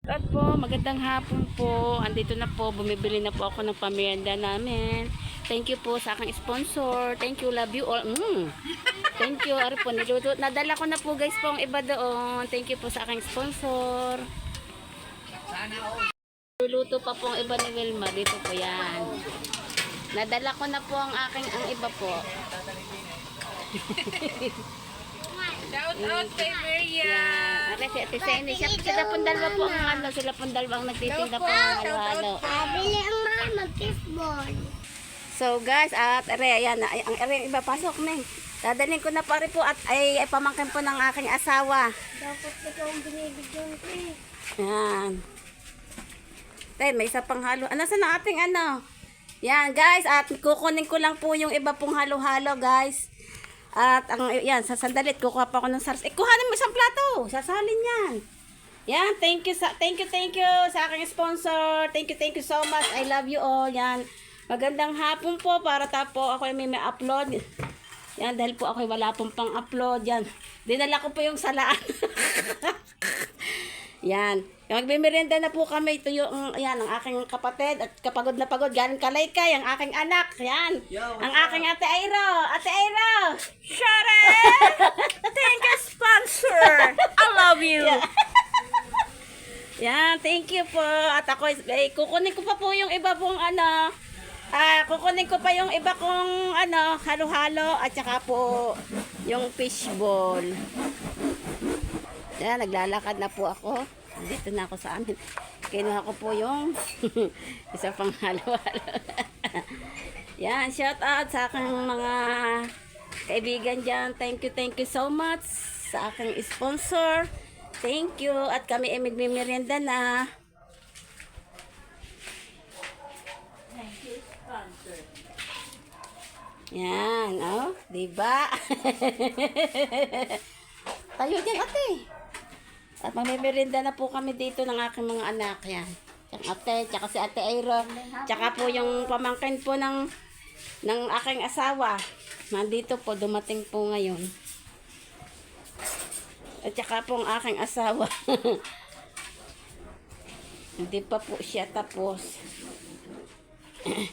At po, magandang hapon po. Andito na po, bumibili na po ako ng pamerienda namin. Thank you po sa aking sponsor. Thank you, love you all. Thank you. Ari po, niluto. Nadala ko na po guys po ang iba doon. Thank you po sa aking sponsor. Luluto pa po ang iba ni Wilma. Dito po yan. Nadala ko na po ang iba po. Shout out kay Maria. Yan. Kasi Ate Senny, sila pong dalawa po sila pong dalawa ang nagtitinda po ng halo-halo. Bili ang mga mag-fishball. So guys, at ayan, ang iba pasok na. Dadalhin ko na pare po at ay pamangkin po ng aking asawa. Dapat ikaw ang binibigyan ko eh. Yan. Tay, may isa pang halo. Ano sa ating ano? Yan guys, at kukunin ko lang po yung iba pong halo-halo guys. At yan, sa sandalit kukuha pa ako ng SARS. Kuhanin mo isang plato. Sasalin yan. Yan, thank you sa aking sponsor. Thank you so much. I love you all. Yan. Magandang hapon po para tapo ako may upload. Yan, dahil po ako wala pong pang-upload. Yan. Dinala ko po yung salaan. Yan. Magbimerenda na po kami. Ito yung, yan, ang aking kapatid. At kapagod na pagod. Galing Kalaykay, ang aking anak. Yan. Ang aking Ate Airo. Ate Airo! Sharon! Thank you, sponsor. I love you. Yeah. Yan, thank you po. At ako, kukunin ko pa po yung iba pong kukunin ko pa yung iba kong halo-halo at saka po yung fishball. Yan, naglalakad na po ako. Dito na ako sa amin. Kinuha ko po yung isa pang halo-halo. Yan, shout out sa aking mga kaibigan dyan. Thank you so much sa aking sponsor. Thank you. At kami ay magmimerienda na. Thank you, sponsor. Yan, oh. Diba? Tayo dyan, ate. At mamimerienda na po kami dito ng aking mga anak. Yan. Yung ate, tsaka si Ate Airo. Tsaka po yung pamangkin po ng aking asawa. Nandito po, dumating po ngayon. At saka po ang aking asawa. Hindi pa po siya tapos.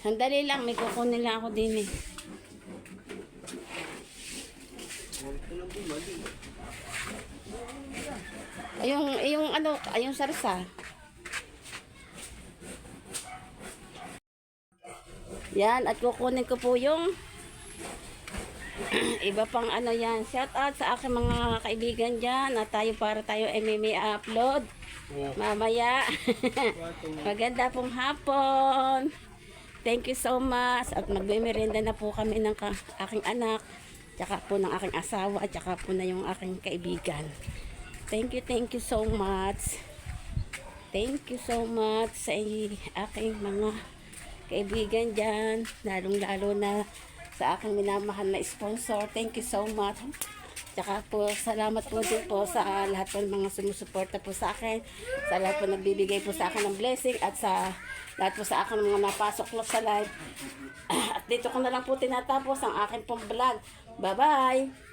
Sandali lang, may kukunin lang ako din eh. Ayong sarsa. Yan, at kukunin ko po yung iba pang yan. Shout out sa aking mga kaibigan dyan. At para tayo ay may upload. Mamaya. Maganda pong hapon. Thank you so much. At magme-merienda na po kami ng aking anak. Tsaka po ng aking asawa. At tsaka po na yung aking kaibigan. Thank you so much. Thank you so much sa aking mga kaibigan dyan. Lalong-lalo na sa aking minamahal na sponsor. Thank you so much. Tsaka po, salamat po din po sa lahat po ng mga sumusuporta po sa akin. Sa lahat po nagbibigay po sa akin ng blessing. At sa lahat po sa akin mga napasok po sa live. At dito ko na lang po tinatapos ang aking pong vlog. Bye-bye!